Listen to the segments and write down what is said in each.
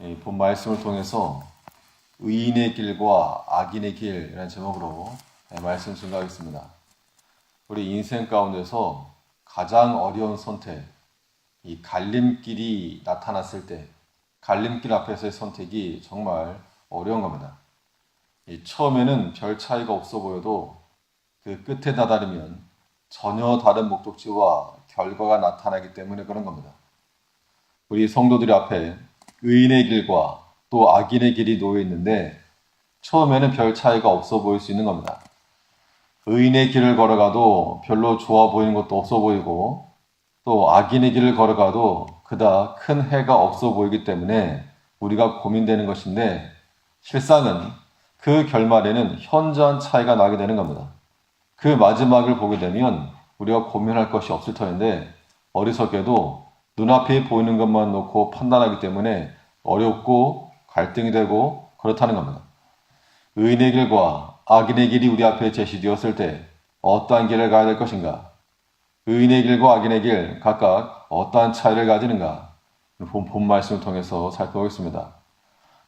본 말씀을 통해서 의인의 길과 악인의 길이라는 제목으로 말씀 증거하겠습니다. 우리 인생 가운데서 가장 어려운 선택, 이 갈림길이 나타났을 때 갈림길 앞에서의 선택이 정말 어려운 겁니다. 처음에는 별 차이가 없어 보여도 그 끝에 다다르면 전혀 다른 목적지와 결과가 나타나기 때문에 그런 겁니다. 우리 성도들 앞에 의인의 길과 또 악인의 길이 놓여 있는데 처음에는 별 차이가 없어 보일 수 있는 겁니다. 의인의 길을 걸어가도 별로 좋아 보이는 것도 없어 보이고 또 악인의 길을 걸어가도 그닥 큰 해가 없어 보이기 때문에 우리가 고민되는 것인데 실상은 그 결말에는 현저한 차이가 나게 되는 겁니다. 그 마지막을 보게 되면 우리가 고민할 것이 없을 터인데 어리석게도 눈앞에 보이는 것만 놓고 판단하기 때문에 어렵고 갈등이 되고 그렇다는 겁니다. 의인의 길과 악인의 길이 우리 앞에 제시되었을 때 어떠한 길을 가야 될 것인가? 의인의 길과 악인의 길 각각 어떠한 차이를 가지는가? 본 말씀을 통해서 살펴보겠습니다.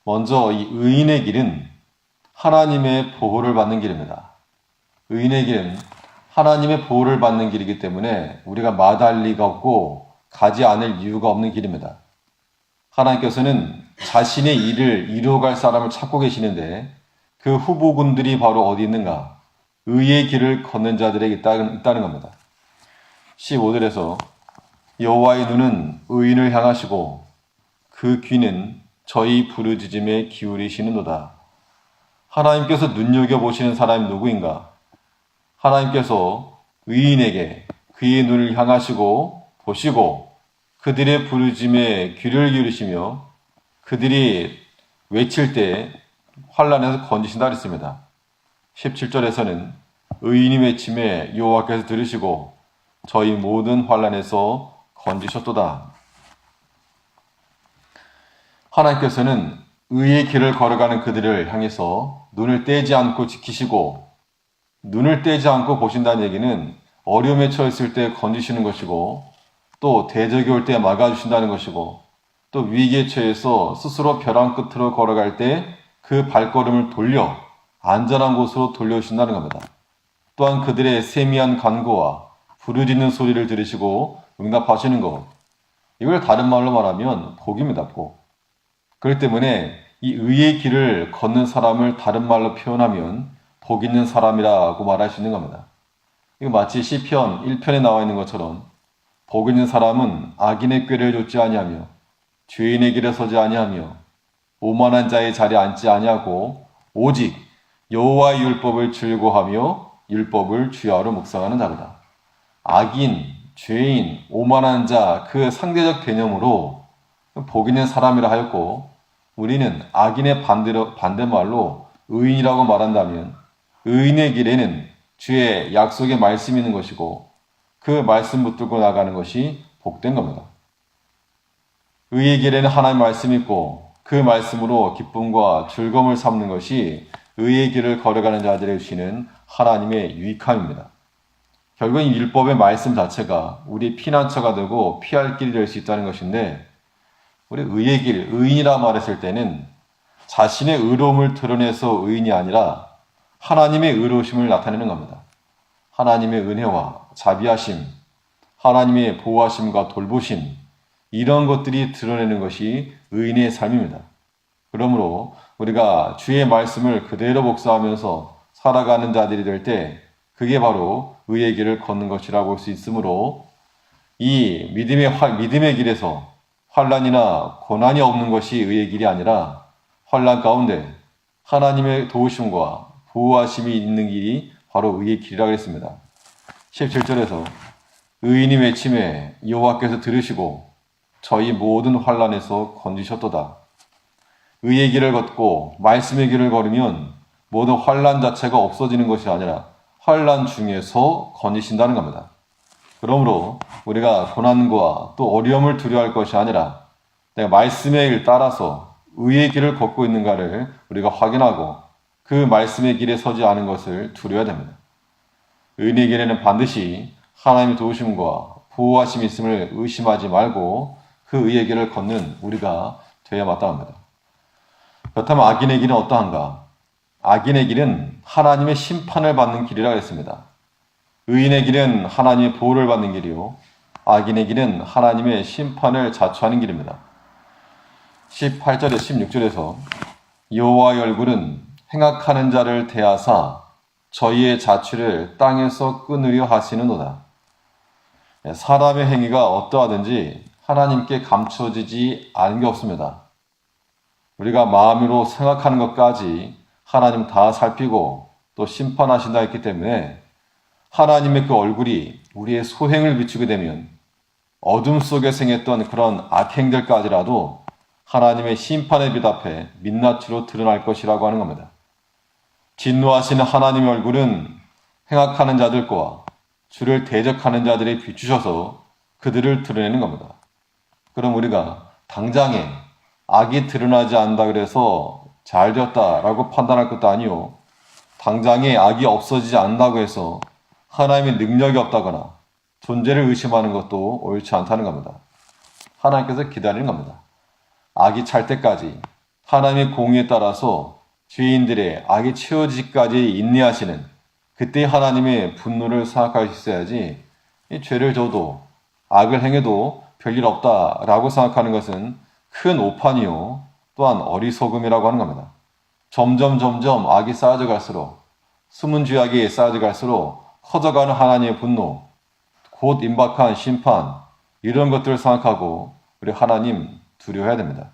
먼저 이 의인의 길은 하나님의 보호를 받는 길입니다. 의인의 길은 하나님의 보호를 받는 길이기 때문에 우리가 마다할 리가 없고 가지 않을 이유가 없는 길입니다. 하나님께서는 자신의 일을 이루어갈 사람을 찾고 계시는데 그 후보군들이 바로 어디 있는가? 의의 길을 걷는 자들에게 있다는 겁니다. 15절에서 여호와의 눈은 의인을 향하시고 그 귀는 저희 부르짖음에 기울이시는도다. 하나님께서 눈여겨보시는 사람이 누구인가? 하나님께서 의인에게 그의 눈을 향하시고 보시고 그들의 부르짖음에 귀를 기울이시며 그들이 외칠 때 환난에서 건지신다 그랬습니다. 17절에서는 의인이 외침에 여호와께서 들으시고 저희 모든 환난에서 건지셨도다. 하나님께서는 의의 길을 걸어가는 그들을 향해서 눈을 떼지 않고 지키시고 눈을 떼지 않고 보신다는 얘기는 어려움에 처했을 때 건지시는 것이고 또 대적이 올 때 막아주신다는 것이고 또 위기에 처해서 스스로 벼랑 끝으로 걸어갈 때 그 발걸음을 돌려 안전한 곳으로 돌려주신다는 겁니다. 또한 그들의 세미한 간구와 부르짖는 소리를 들으시고 응답하시는 것. 이걸 다른 말로 말하면 복입니다. 복. 그렇기 때문에 이 의의 길을 걷는 사람을 다른 말로 표현하면 복 있는 사람이라고 말할 수 있는 겁니다. 이거 마치 시편 1편에 나와 있는 것처럼 복 있는 사람은 악인의 꾀를 좇지 아니하며 죄인의 길에 서지 아니하며 오만한 자의 자리에 앉지 아니하고 오직 여호와의 율법을 즐거워하며 율법을 주야로 묵상하는 자로다. 악인, 죄인, 오만한 자 그 상대적 개념으로 복 있는 사람이라 하였고 우리는 악인의 반대말로 의인이라고 말한다면 의인의 길에는 주의 약속의 말씀이 있는 것이고 그 말씀 붙들고 나가는 것이 복된 겁니다. 의의 길에는 하나님의 말씀이 있고 그 말씀으로 기쁨과 즐거움을 삼는 것이 의의 길을 걸어가는 자들에게 주시는 하나님의 유익함입니다. 결국은 이 율법의 말씀 자체가 우리의 피난처가 되고 피할 길이 될 수 있다는 것인데 우리 의의 길, 의인이라 말했을 때는 자신의 의로움을 드러내서 의인이 아니라 하나님의 의로우심을 나타내는 겁니다. 하나님의 은혜와 자비하심, 하나님의 보호하심과 돌보심 이런 것들이 드러내는 것이 의인의 삶입니다. 그러므로 우리가 주의 말씀을 그대로 복사하면서 살아가는 자들이 될 때 그게 바로 의의 길을 걷는 것이라고 볼 수 있으므로 이 믿음의 길에서 환난이나 고난이 없는 것이 의의 길이 아니라 환난 가운데 하나님의 도우심과 보호하심이 있는 길이 바로 의의 길이라고 했습니다. 17절에서 의인이 외침에 여호와께서 들으시고 저희 모든 환난에서 건지셨도다. 의의 길을 걷고 말씀의 길을 걸으면 모든 환난 자체가 없어지는 것이 아니라 환난 중에서 건지신다는 겁니다. 그러므로 우리가 고난과 또 어려움을 두려워할 것이 아니라 내가 말씀의 길 따라서 의의 길을 걷고 있는가를 우리가 확인하고 그 말씀의 길에 서지 않은 것을 두려워야 됩니다. 의인의 길에는 반드시 하나님의 도우심과 보호하심이 있음을 의심하지 말고 그 의의 길을 걷는 우리가 되어야 마땅합니다. 그렇다면 악인의 길은 어떠한가? 악인의 길은 하나님의 심판을 받는 길이라 했습니다. 의인의 길은 하나님의 보호를 받는 길이요, 악인의 길은 하나님의 심판을 자초하는 길입니다. 18절에 16절에서 여호와의 얼굴은 행악하는 자를 대하사 저희의 자취를 땅에서 끊으려 하시는도다. 사람의 행위가 어떠하든지 하나님께 감춰지지 않은 게 없습니다. 우리가 마음으로 생각하는 것까지 하나님 다 살피고 또 심판하신다 했기 때문에 하나님의 그 얼굴이 우리의 소행을 비추게 되면 어둠 속에 생했던 그런 악행들까지라도 하나님의 심판에 비답해 민낯으로 드러날 것이라고 하는 겁니다. 진노하시는 하나님의 얼굴은 행악하는 자들과 주를 대적하는 자들에 비추셔서 그들을 드러내는 겁니다. 그럼 우리가 당장에 악이 드러나지 않는다 그래서 잘 되었다라고 판단할 것도 아니요, 당장에 악이 없어지지 않는다고 해서 하나님의 능력이 없다거나 존재를 의심하는 것도 옳지 않다는 겁니다. 하나님께서 기다리는 겁니다. 악이 찰 때까지 하나님의 공의에 따라서 죄인들의 악이 채워지기까지 인내하시는, 그때 하나님의 분노를 생각할 수 있어야지 이 죄를 져도 악을 행해도 별일 없다라고 생각하는 것은 큰 오판이요, 또한 어리석음이라고 하는 겁니다. 점점 악이 쌓여져 갈수록, 숨은 죄악이 쌓여져 갈수록 커져가는 하나님의 분노, 곧 임박한 심판, 이런 것들을 생각하고 우리 하나님 두려워해야 됩니다.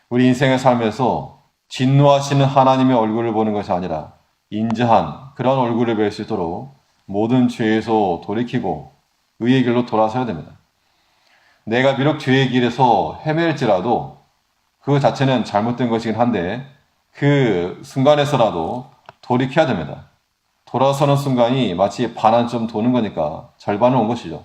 우리 인생의 삶에서 진노하시는 하나님의 얼굴을 보는 것이 아니라 인자한 그런 얼굴을 뵐 수 있도록 모든 죄에서 돌이키고 의의 길로 돌아서야 됩니다. 내가 비록 죄의 길에서 헤맬지라도 그 자체는 잘못된 것이긴 한데 그 순간에서라도 돌이켜야 됩니다. 돌아서는 순간이 마치 반환점 도는 거니까 절반은 온 것이죠.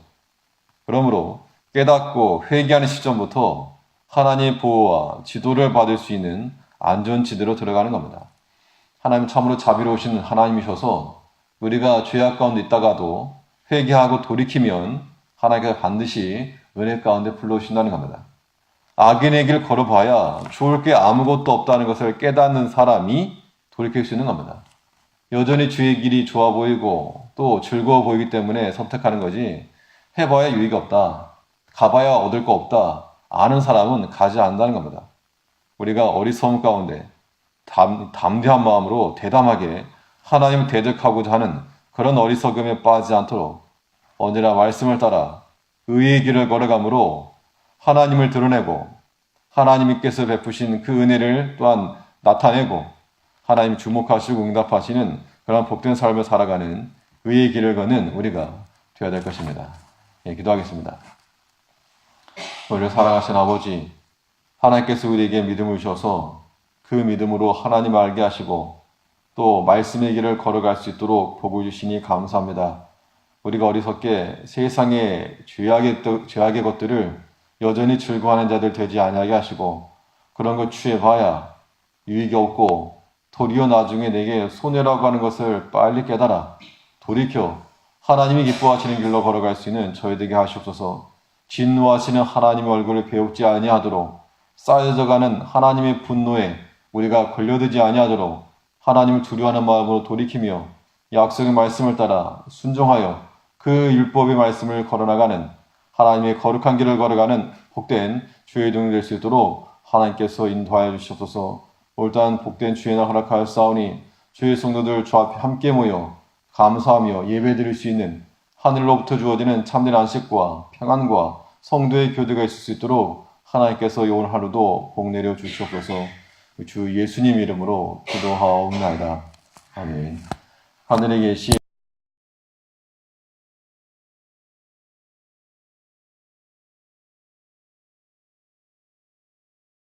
그러므로 깨닫고 회개하는 시점부터 하나님의 보호와 지도를 받을 수 있는 안전지대로 들어가는 겁니다. 하나님 참으로 자비로우신 하나님이셔서 우리가 죄악 가운데 있다가도 회개하고 돌이키면 하나님께서 반드시 은혜 가운데 불러오신다는 겁니다. 악인의 길 걸어봐야 좋을 게 아무것도 없다는 것을 깨닫는 사람이 돌이킬 수 있는 겁니다. 여전히 주의 길이 좋아 보이고 또 즐거워 보이기 때문에 선택하는 거지, 해봐야 유익이 없다, 가봐야 얻을 거 없다 아는 사람은 가지 않는다는 겁니다. 우리가 어리석음 가운데 담대한 마음으로 대담하게 하나님을 대적하고자 하는 그런 어리석음에 빠지지 않도록 언제나 말씀을 따라 의의 길을 걸어감으로 하나님을 드러내고 하나님께서 베푸신 그 은혜를 또한 나타내고 하나님 주목하시고 응답하시는 그런 복된 삶을 살아가는 의의 길을 걷는 우리가 되어야 될 것입니다. 예, 기도하겠습니다. 우리를 사랑하신 아버지, 하나님께서 우리에게 믿음을 주셔서 그 믿음으로 하나님을 알게 하시고 또 말씀의 길을 걸어갈 수 있도록 복을 주시니 감사합니다. 우리가 어리석게 세상의 죄악의 것들을 여전히 즐거워하는 자들 되지 아니하게 하시고 그런 것 취해봐야 유익이 없고 도리어 나중에 내게 손해라고 하는 것을 빨리 깨달아 돌이켜 하나님이 기뻐하시는 길로 걸어갈 수 있는 저희 되게 하시옵소서. 진노하시는 하나님의 얼굴을 배웁지 아니하도록 쌓여져가는 하나님의 분노에 우리가 걸려들지 아니하도록 하나님을 두려워하는 마음으로 돌이키며 약속의 말씀을 따라 순종하여 그 율법의 말씀을 걸어나가는 하나님의 거룩한 길을 걸어가는 복된 주의 종이 될 수 있도록 하나님께서 인도하여 주시옵소서. 올단 복된 주의 날 허락하였사오니 주의 성도들 주 앞에 함께 모여 감사하며 예배드릴 수 있는 하늘로부터 주어지는 참된 안식과 평안과 성도의 교제가 있을 수 있도록 하나님께서 오늘 하루도 복 내려 주시옵소서. 주 예수님 이름으로 기도하옵나이다. 아멘. 하늘에 계신